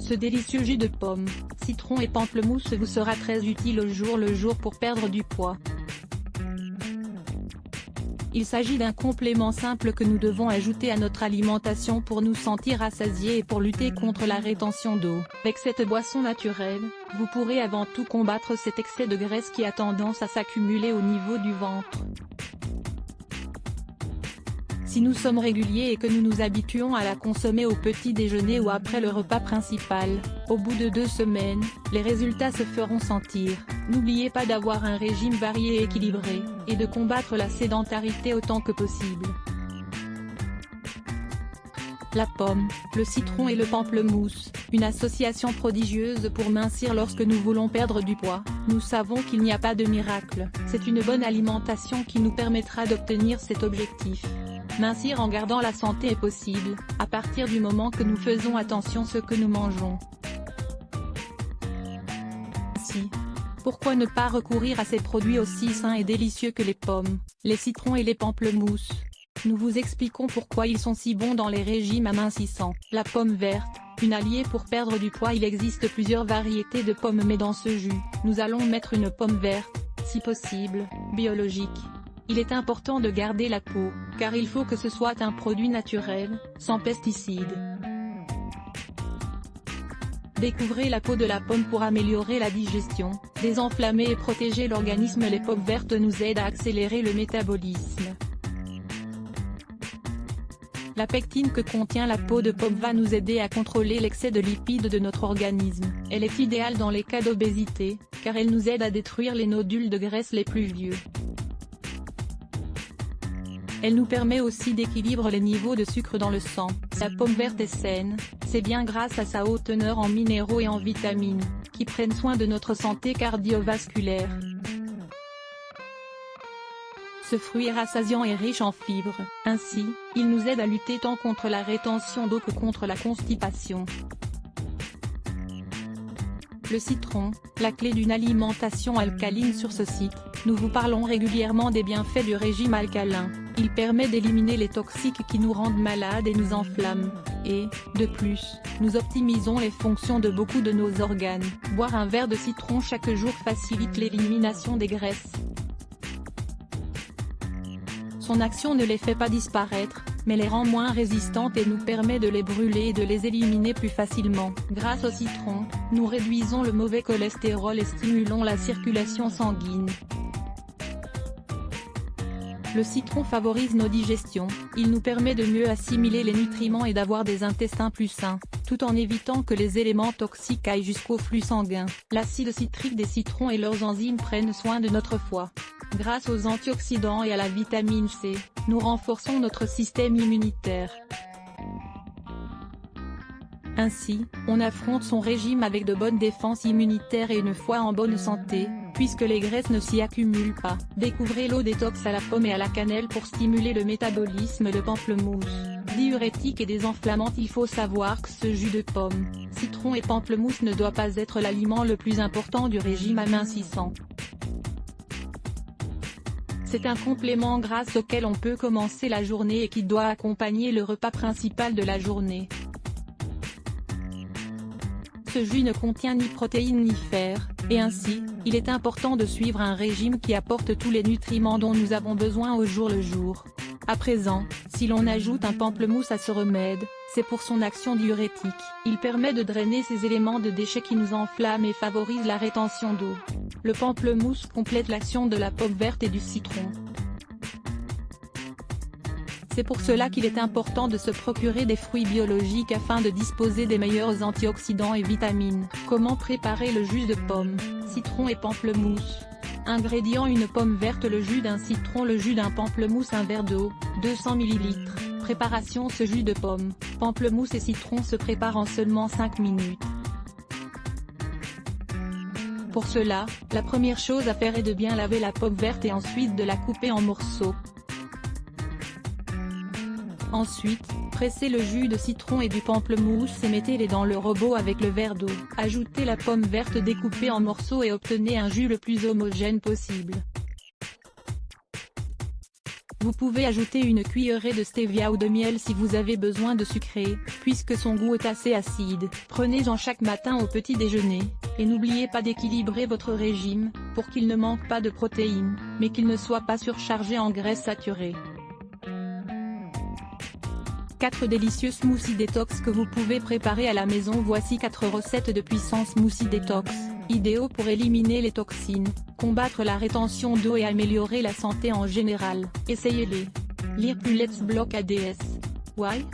Ce délicieux jus de pomme, citron et pamplemousse vous sera très utile au jour le jour pour perdre du poids. Il s'agit d'un complément simple que nous devons ajouter à notre alimentation pour nous sentir rassasiés et pour lutter contre la rétention d'eau. Avec cette boisson naturelle, vous pourrez avant tout combattre cet excès de graisse qui a tendance à s'accumuler au niveau du ventre. Si nous sommes réguliers et que nous nous habituons à la consommer au petit déjeuner ou après le repas principal, au bout de 2 semaines, les résultats se feront sentir. N'oubliez pas d'avoir un régime varié et équilibré, et de combattre la sédentarité autant que possible. La pomme, le citron et le pamplemousse, une association prodigieuse pour mincir lorsque nous voulons perdre du poids. Nous savons qu'il n'y a pas de miracle, c'est une bonne alimentation qui nous permettra d'obtenir cet objectif. Mincir en gardant la santé est possible, à partir du moment que nous faisons attention à ce que nous mangeons. Ainsi, pourquoi ne pas recourir à ces produits aussi sains et délicieux que les pommes, les citrons et les pamplemousses? Nous vous expliquons pourquoi ils sont si bons dans les régimes amincissants. La pomme verte, une alliée pour perdre du poids. Il existe plusieurs variétés de pommes mais dans ce jus, nous allons mettre une pomme verte, si possible, biologique. Il est important de garder la peau, car il faut que ce soit un produit naturel, sans pesticides. Découvrez la peau de la pomme pour améliorer la digestion, désenflammer et protéger l'organisme. Les pommes vertes nous aident à accélérer le métabolisme. La pectine que contient la peau de pomme va nous aider à contrôler l'excès de lipides de notre organisme. Elle est idéale dans les cas d'obésité, car elle nous aide à détruire les nodules de graisse les plus vieux. Elle nous permet aussi d'équilibrer les niveaux de sucre dans le sang. Si la pomme verte est saine, c'est bien grâce à sa haute teneur en minéraux et en vitamines, qui prennent soin de notre santé cardiovasculaire. Ce fruit est rassasiant et riche en fibres, ainsi, il nous aide à lutter tant contre la rétention d'eau que contre la constipation. Le citron, la clé d'une alimentation alcaline. Sur ce site, nous vous parlons régulièrement des bienfaits du régime alcalin. Il permet d'éliminer les toxiques qui nous rendent malades et nous enflamment. Et, de plus, nous optimisons les fonctions de beaucoup de nos organes. Boire un verre de citron chaque jour facilite l'élimination des graisses. Son action ne les fait pas disparaître, mais les rend moins résistantes et nous permet de les brûler et de les éliminer plus facilement. Grâce au citron, nous réduisons le mauvais cholestérol et stimulons la circulation sanguine. Le citron favorise nos digestions, il nous permet de mieux assimiler les nutriments et d'avoir des intestins plus sains, tout en évitant que les éléments toxiques aillent jusqu'au flux sanguin. L'acide citrique des citrons et leurs enzymes prennent soin de notre foie. Grâce aux antioxydants et à la vitamine C, nous renforçons notre système immunitaire. Ainsi, on affronte son régime avec de bonnes défenses immunitaires et une foie en bonne santé, puisque les graisses ne s'y accumulent pas. Découvrez l'eau détox à la pomme et à la cannelle pour stimuler le métabolisme. Le pamplemousse, diurétique et désenflammante. Il faut savoir que ce jus de pomme, citron et pamplemousse ne doit pas être l'aliment le plus important du régime amincissant. C'est un complément grâce auquel on peut commencer la journée et qui doit accompagner le repas principal de la journée. Ce jus ne contient ni protéines ni fer, et ainsi, il est important de suivre un régime qui apporte tous les nutriments dont nous avons besoin au jour le jour. À présent, si l'on ajoute un pamplemousse à ce remède, c'est pour son action diurétique. Il permet de drainer ces éléments de déchets qui nous enflamment et favorise la rétention d'eau. Le pamplemousse complète l'action de la pomme verte et du citron. C'est pour cela qu'il est important de se procurer des fruits biologiques afin de disposer des meilleurs antioxydants et vitamines. Comment préparer le jus de pomme, citron et pamplemousse? Ingrédients: une pomme verte, le jus d'un citron, le jus d'un pamplemousse, un verre d'eau, 200 ml. Préparation: ce jus de pomme, pamplemousse et citron se prépare en seulement 5 minutes. Pour cela, la première chose à faire est de bien laver la pomme verte et ensuite de la couper en morceaux. Ensuite, pressez le jus de citron et du pamplemousse et mettez-les dans le robot avec le verre d'eau. Ajoutez la pomme verte découpée en morceaux et obtenez un jus le plus homogène possible. Vous pouvez ajouter une cuillerée de stevia ou de miel si vous avez besoin de sucré, puisque son goût est assez acide. Prenez-en chaque matin au petit déjeuner, et n'oubliez pas d'équilibrer votre régime, pour qu'il ne manque pas de protéines, mais qu'il ne soit pas surchargé en graisses saturées. 4 délicieux smoothies détox que vous pouvez préparer à la maison. Voici 4 recettes de puissants smoothies détox, idéaux pour éliminer les toxines, combattre la rétention d'eau et améliorer la santé en général. Essayez-les. Lire plus Let's Block ADS. Why?